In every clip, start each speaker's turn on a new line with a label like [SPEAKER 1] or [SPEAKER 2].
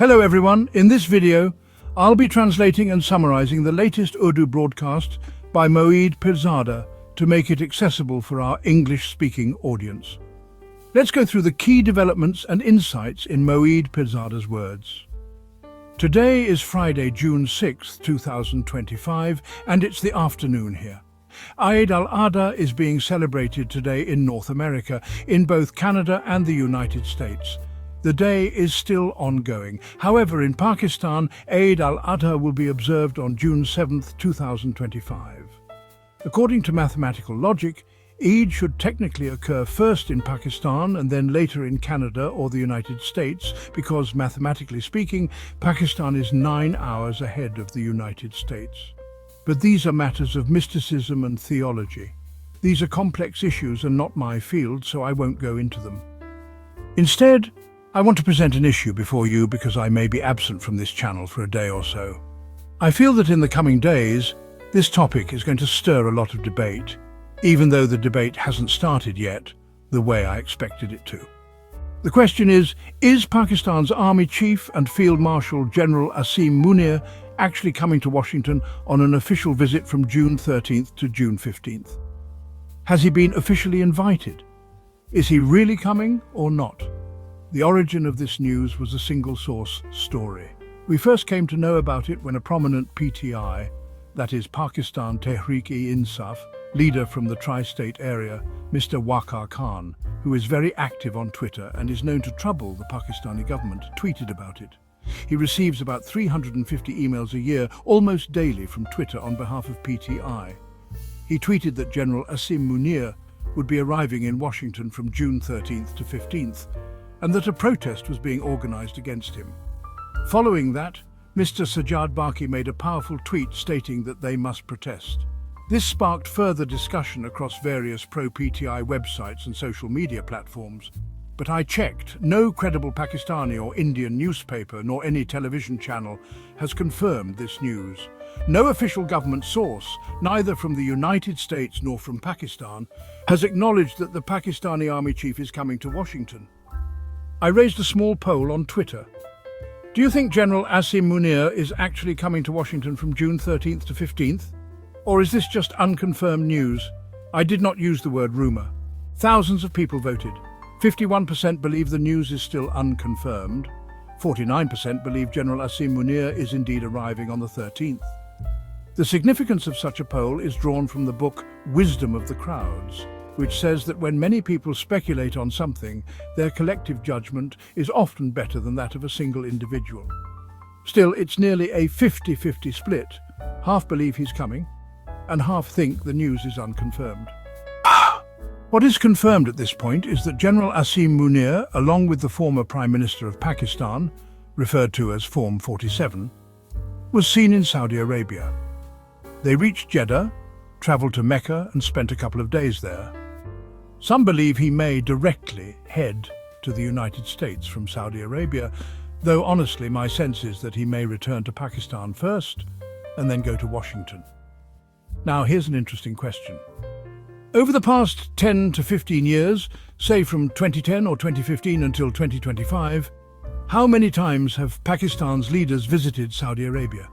[SPEAKER 1] Hello everyone, in this video, I'll be translating and summarizing the latest Urdu broadcast by Moeed Pirzada to make it accessible for our English-speaking audience. Let's go through the key developments and insights in Moeed Pirzada's words. Today is Friday, June 6, 2025, and it's the afternoon here. Eid al-Adha is being celebrated today in North America, in both Canada and the United States. The day is still ongoing. However, in Pakistan, Eid al-Adha will be observed on June 7, 2025. According to mathematical logic, Eid should technically occur first in Pakistan and then later in Canada or the United States because, mathematically speaking, Pakistan is 9 hours ahead of the United States. But these are matters of mysticism and theology. These are complex issues and not my field, so I won't go into them. Instead, I want to present an issue before you because I may be absent from this channel for a day or so. I feel that in the coming days, this topic is going to stir a lot of debate, even though the debate hasn't started yet the way I expected it to. The question is Pakistan's Army Chief and Field Marshal General Asim Munir actually coming to Washington on an official visit from June 13th to June 15th? Has he been officially invited? Is he really coming or not? The origin of this news was a single-source story. We first came to know about it when a prominent PTI, that is Pakistan Tehreek-e-Insaf, leader from the tri-state area, Mr. Waqar Khan, who is very active on Twitter and is known to trouble the Pakistani government, tweeted about it. He receives about 350 emails a year, almost daily, from Twitter on behalf of PTI. He tweeted that General Asim Munir would be arriving in Washington from June 13th to 15th, and that a protest was being organized against him. Following that, Mr. Sajjad Baqi made a powerful tweet stating that they must protest. This sparked further discussion across various pro-PTI websites and social media platforms. But I checked, no credible Pakistani or Indian newspaper nor any television channel has confirmed this news. No official government source, neither from the United States nor from Pakistan, has acknowledged that the Pakistani Army Chief is coming to Washington. I raised a small poll on Twitter. Do you think General Asim Munir is actually coming to Washington from June 13th to 15th? Or is this just unconfirmed news? I did not use the word rumour. Thousands of people voted. 51% believe the news is still unconfirmed. 49% believe General Asim Munir is indeed arriving on the 13th. The significance of such a poll is drawn from the book Wisdom of the Crowds, which says that when many people speculate on something, their collective judgment is often better than that of a single individual. Still, it's nearly a 50-50 split. Half believe he's coming, and half think the news is unconfirmed. What is confirmed at this point is that General Asim Munir, along with the former Prime Minister of Pakistan, referred to as Form 47, was seen in Saudi Arabia. They reached Jeddah, travelled to Mecca and spent a couple of days there. Some believe he may directly head to the United States from Saudi Arabia, though honestly my sense is that he may return to Pakistan first and then go to Washington. Now here's an interesting question. Over the past 10 to 15 years, say from 2010 or 2015 until 2025, how many times have Pakistan's leaders visited Saudi Arabia?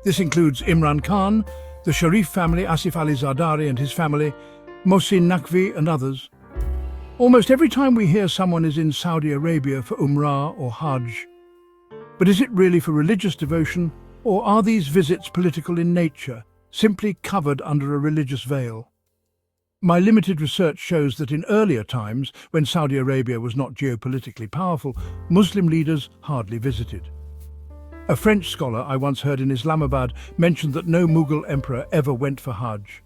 [SPEAKER 1] This includes Imran Khan, the Sharif family, Asif Ali Zardari and his family, Mohsin Naqvi and others. Almost every time we hear someone is in Saudi Arabia for Umrah or Hajj. But is it really for religious devotion, or are these visits political in nature, simply covered under a religious veil? My limited research shows that in earlier times, when Saudi Arabia was not geopolitically powerful, Muslim leaders hardly visited. A French scholar I once heard in Islamabad mentioned that no Mughal emperor ever went for Hajj.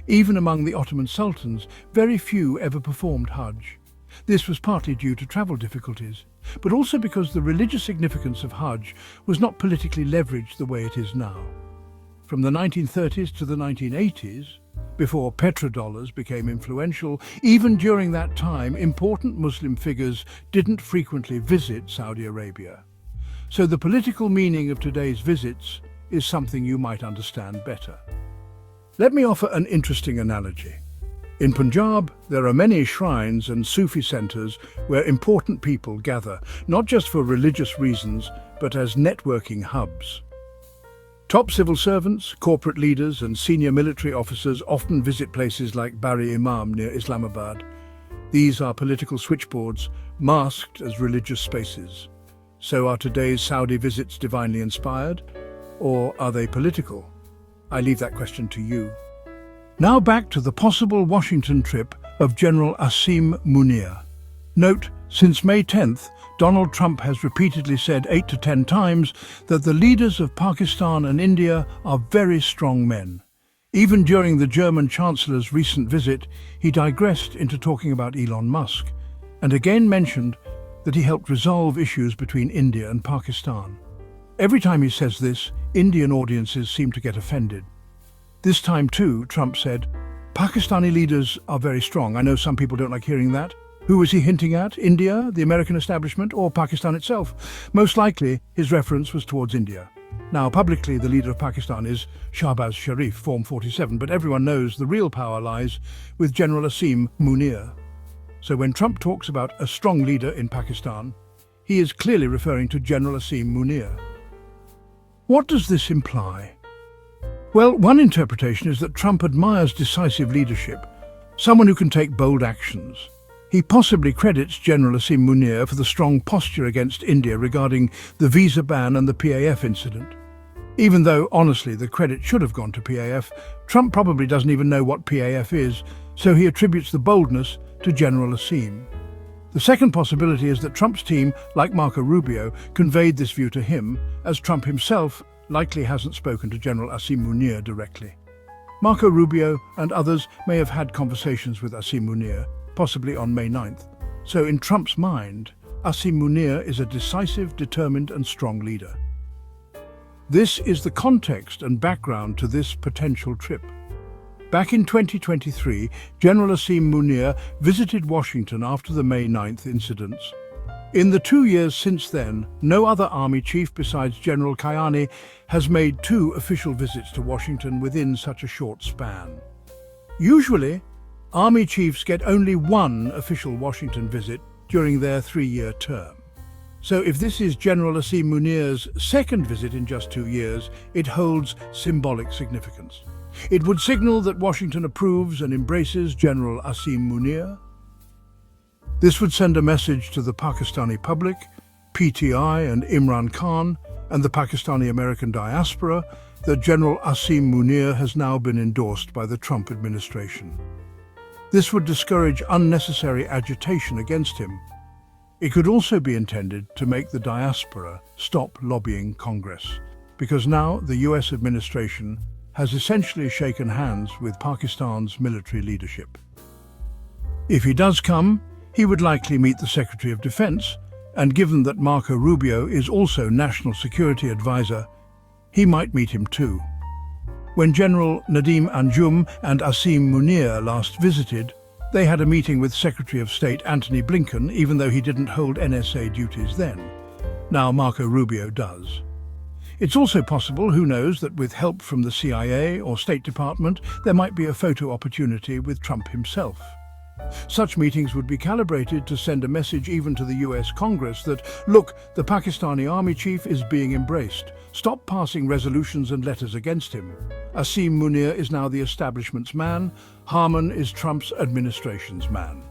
[SPEAKER 1] Even among the Ottoman sultans, very few ever performed Hajj. This was partly due to travel difficulties, but also because the religious significance of Hajj was not politically leveraged the way it is now. From the 1930s to the 1980s, before petrodollars became influential, even during that time, important Muslim figures didn't frequently visit Saudi Arabia. So the political meaning of today's visits is something you might understand better. Let me offer an interesting analogy. In Punjab, there are many shrines and Sufi centers where important people gather, not just for religious reasons, but as networking hubs. Top civil servants, corporate leaders, and senior military officers often visit places like Bari Imam near Islamabad. These are political switchboards, masked as religious spaces. So are today's Saudi visits divinely inspired? Or are they political? I leave that question to you. Now back to the possible Washington trip of General Asim Munir. Note, since May 10th, Donald Trump has repeatedly said 8 to 10 times that the leaders of Pakistan and India are very strong men. Even during the German Chancellor's recent visit, he digressed into talking about Elon Musk, and again mentioned that he helped resolve issues between India and Pakistan. Every time he says this, Indian audiences seem to get offended. This time too, Trump said, Pakistani leaders are very strong. I know some people don't like hearing that. Who was he hinting at? India, the American establishment, or Pakistan itself? Most likely, his reference was towards India. Now, publicly, the leader of Pakistan is Shahbaz Sharif, Form 47, but everyone knows the real power lies with General Asim Munir. So when Trump talks about a strong leader in Pakistan, he is clearly referring to General Asim Munir. What does this imply? Well, one interpretation is that Trump admires decisive leadership, someone who can take bold actions. He possibly credits General Asim Munir for the strong posture against India regarding the visa ban and the PAF incident. Even though, honestly, the credit should have gone to PAF, Trump probably doesn't even know what PAF is, so he attributes the boldness to General Asim. The second possibility is that Trump's team, like Marco Rubio, conveyed this view to him, as Trump himself likely hasn't spoken to General Asim Munir directly. Marco Rubio and others may have had conversations with Asim Munir, possibly on May 9th. So in Trump's mind, Asim Munir is a decisive, determined and strong leader. This is the context and background to this potential trip. Back in 2023, General Asim Munir visited Washington after the May 9th incidents. In the 2 years since then, no other army chief besides General Kayani has made 2 official visits to Washington within such a short span. Usually, army chiefs get only 1 official Washington visit during their 3-year term. So if this is General Asim Munir's second visit in just 2 years, it holds symbolic significance. It would signal that Washington approves and embraces General Asim Munir. This would send a message to the Pakistani public, PTI and Imran Khan, and the Pakistani-American diaspora that General Asim Munir has now been endorsed by the Trump administration. This would discourage unnecessary agitation against him. It could also be intended to make the diaspora stop lobbying Congress, because now the US administration has essentially shaken hands with Pakistan's military leadership. If he does come, he would likely meet the Secretary of Defense, and given that Marco Rubio is also National Security Advisor, he might meet him too. When General Nadim Anjum and Asim Munir last visited, they had a meeting with Secretary of State Antony Blinken, even though he didn't hold NSA duties then. Now Marco Rubio does. It's also possible, who knows, that with help from the CIA or State Department, there might be a photo opportunity with Trump himself. Such meetings would be calibrated to send a message even to the US Congress that, look, the Pakistani army chief is being embraced. Stop passing resolutions and letters against him. Asim Munir is now the establishment's man. Harman is Trump's administration's man.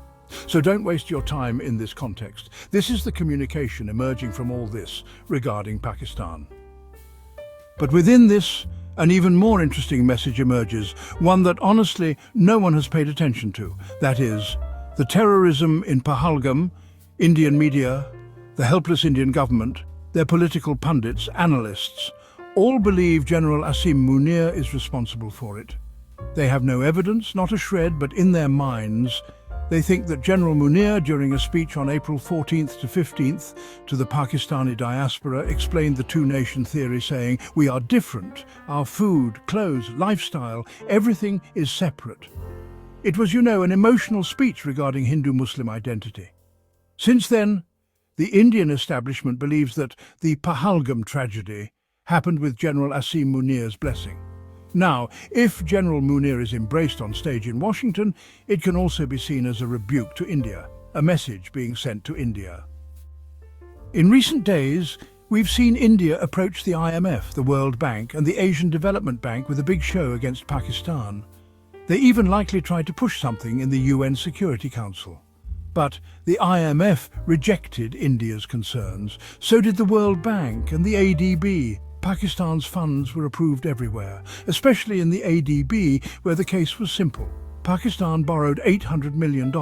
[SPEAKER 1] So don't waste your time in this context. This is the communication emerging from all this regarding Pakistan. But within this, an even more interesting message emerges, one that honestly no one has paid attention to. That is, the terrorism in Pahalgam, Indian media, the helpless Indian government, their political pundits, analysts, all believe General Asim Munir is responsible for it. They have no evidence, not a shred, but in their minds, they think that General Munir, during a speech on April 14th to 15th to the Pakistani diaspora, explained the two-nation theory, saying, "We are different. Our food, clothes, lifestyle, everything is separate." It was, an emotional speech regarding Hindu-Muslim identity. Since then, the Indian establishment believes that the Pahalgam tragedy happened with General Asim Munir's blessing. Now, if General Munir is embraced on stage in Washington, it can also be seen as a rebuke to India, a message being sent to India. In recent days, we've seen India approach the IMF, the World Bank, and the Asian Development Bank with a big show against Pakistan. They even likely tried to push something in the UN Security Council. But the IMF rejected India's concerns. So did the World Bank and the ADB. Pakistan's funds were approved everywhere, especially in the ADB, where the case was simple. Pakistan borrowed $800 million,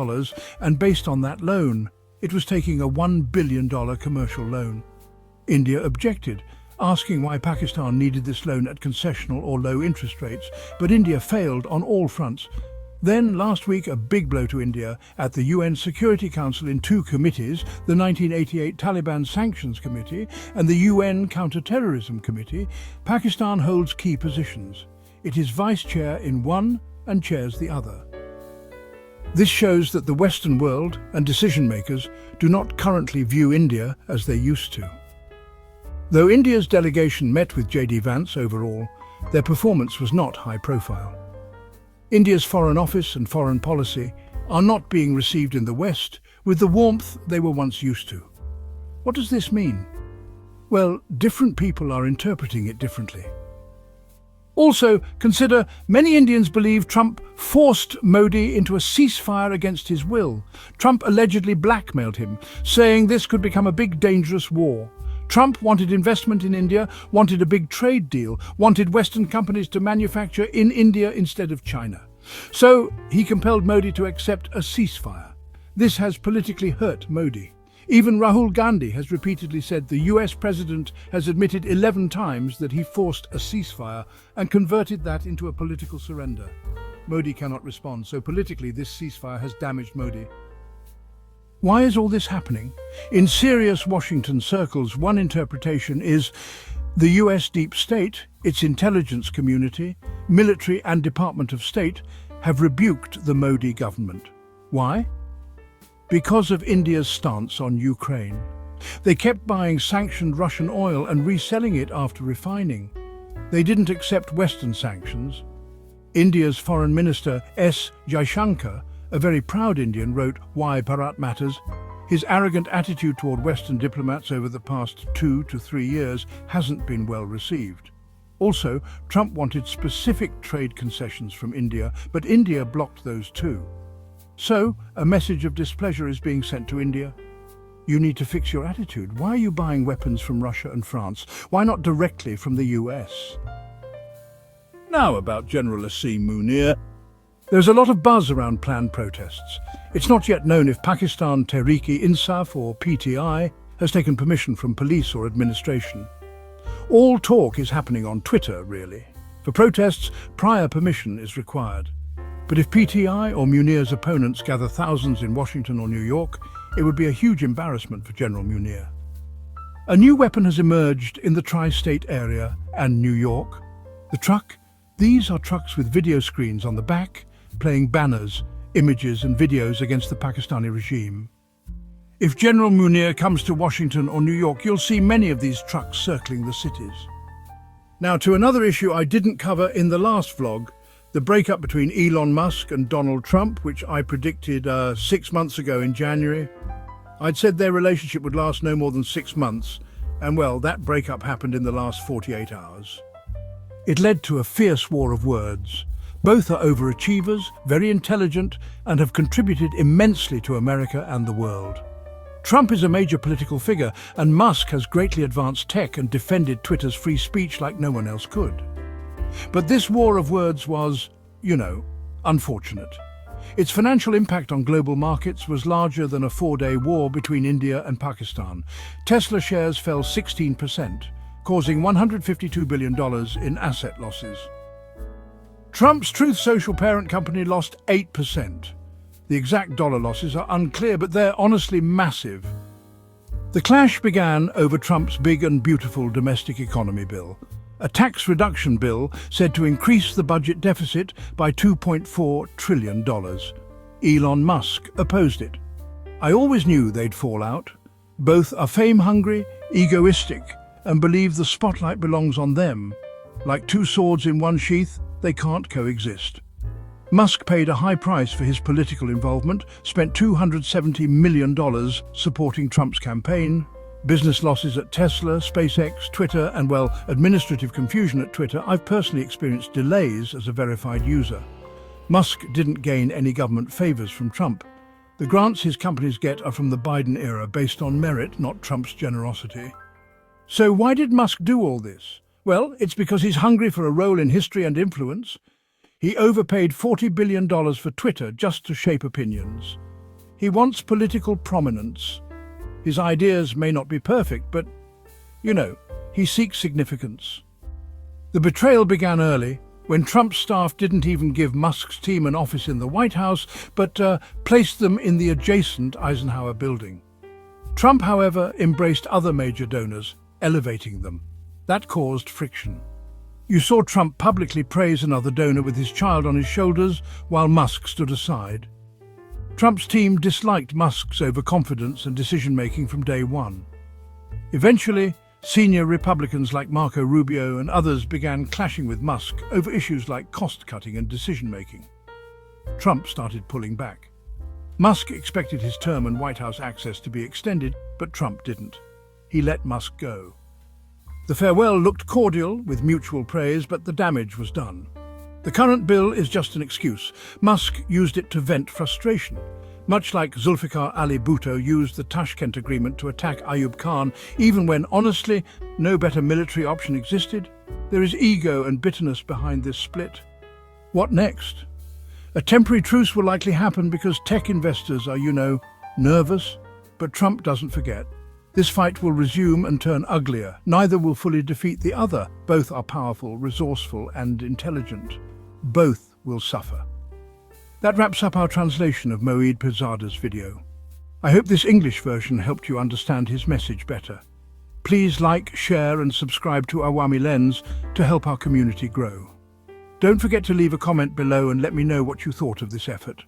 [SPEAKER 1] and based on that loan, it was taking a $1 billion commercial loan. India objected, asking why Pakistan needed this loan at concessional or low interest rates, but India failed on all fronts. Then, last week, a big blow to India at the UN Security Council in two committees, the 1988 Taliban Sanctions Committee and the UN Counter-Terrorism Committee. Pakistan holds key positions. It is vice-chair in one and chairs the other. This shows that the Western world and decision-makers do not currently view India as they used to. Though India's delegation met with J.D. Vance overall, their performance was not high-profile. India's foreign office and foreign policy are not being received in the West with the warmth they were once used to. What does this mean? Well, different people are interpreting it differently. Also, consider many Indians believe Trump forced Modi into a ceasefire against his will. Trump allegedly blackmailed him, saying this could become a big dangerous war. Trump wanted investment in India, wanted a big trade deal, wanted Western companies to manufacture in India instead of China. So he compelled Modi to accept a ceasefire. This has politically hurt Modi. Even Rahul Gandhi has repeatedly said the US president has admitted 11 times that he forced a ceasefire and converted that into a political surrender. Modi cannot respond, so politically this ceasefire has damaged Modi. Why is all this happening? In serious Washington circles, one interpretation is the US deep state, its intelligence community, military and Department of State have rebuked the Modi government. Why? Because of India's stance on Ukraine. They kept buying sanctioned Russian oil and reselling it after refining. They didn't accept Western sanctions. India's Foreign Minister S. Jaishankar, a very proud Indian, wrote Why Bharat Matters. His arrogant attitude toward Western diplomats over the past 2 to 3 years hasn't been well received. Also, Trump wanted specific trade concessions from India, but India blocked those too. So, a message of displeasure is being sent to India. You need to fix your attitude. Why are you buying weapons from Russia and France? Why not directly from the US? Now about General Asim Munir. There's a lot of buzz around planned protests. It's not yet known if Pakistan Tehreek-e-Insaf or PTI has taken permission from police or administration. All talk is happening on Twitter, really. For protests, prior permission is required. But if PTI or Munir's opponents gather thousands in Washington or New York, it would be a huge embarrassment for General Munir. A new weapon has emerged in the tri-state area and New York. The truck? These are trucks with video screens on the back, playing banners, images and videos against the Pakistani regime. If General Munir comes to Washington or New York, you'll see many of these trucks circling the cities. Now to another issue I didn't cover in the last vlog, the breakup between Elon Musk and Donald Trump, which I predicted 6 months ago in January. I'd said their relationship would last no more than 6 months, and well, that breakup happened in the last 48 hours. It led to a fierce war of words. Both are overachievers, very intelligent, and have contributed immensely to America and the world. Trump is a major political figure, and Musk has greatly advanced tech and defended Twitter's free speech like no one else could. But this war of words was, unfortunate. Its financial impact on global markets was larger than a 4-day war between India and Pakistan. Tesla shares fell 16%, causing $152 billion in asset losses. Trump's Truth Social parent company lost 8%. The exact dollar losses are unclear, but they're honestly massive. The clash began over Trump's big and beautiful domestic economy bill, a tax reduction bill said to increase the budget deficit by $2.4 trillion. Elon Musk opposed it. I always knew they'd fall out. Both are fame-hungry, egoistic, and believe the spotlight belongs on them. Like two swords in one sheath, they can't coexist. Musk paid a high price for his political involvement, spent $270 million supporting Trump's campaign. Business losses at Tesla, SpaceX, Twitter, and, well, administrative confusion at Twitter. I've personally experienced delays as a verified user. Musk didn't gain any government favors from Trump. The grants his companies get are from the Biden era, based on merit, not Trump's generosity. So why did Musk do all this? Well, it's because he's hungry for a role in history and influence. He overpaid $40 billion for Twitter just to shape opinions. He wants political prominence. His ideas may not be perfect, but, he seeks significance. The betrayal began early, when Trump's staff didn't even give Musk's team an office in the White House, but placed them in the adjacent Eisenhower building. Trump, however, embraced other major donors, elevating them. That caused friction. You saw Trump publicly praise another donor with his child on his shoulders, while Musk stood aside. Trump's team disliked Musk's overconfidence and decision-making from day one. Eventually, senior Republicans like Marco Rubio and others began clashing with Musk over issues like cost-cutting and decision-making. Trump started pulling back. Musk expected his term and White House access to be extended, but Trump didn't. He let Musk go. The farewell looked cordial, with mutual praise, but the damage was done. The current bill is just an excuse. Musk used it to vent frustration. Much like Zulfikar Ali Bhutto used the Tashkent Agreement to attack Ayub Khan, even when, honestly, no better military option existed. There is ego and bitterness behind this split. What next? A temporary truce will likely happen because tech investors are, nervous. But Trump doesn't forget. This fight will resume and turn uglier. Neither will fully defeat the other. Both are powerful, resourceful, and intelligent. Both will suffer. That wraps up our translation of Moeed Pirzada's video. I hope this English version helped you understand his message better. Please like, share, and subscribe to Awami Lens to help our community grow. Don't forget to leave a comment below and let me know what you thought of this effort.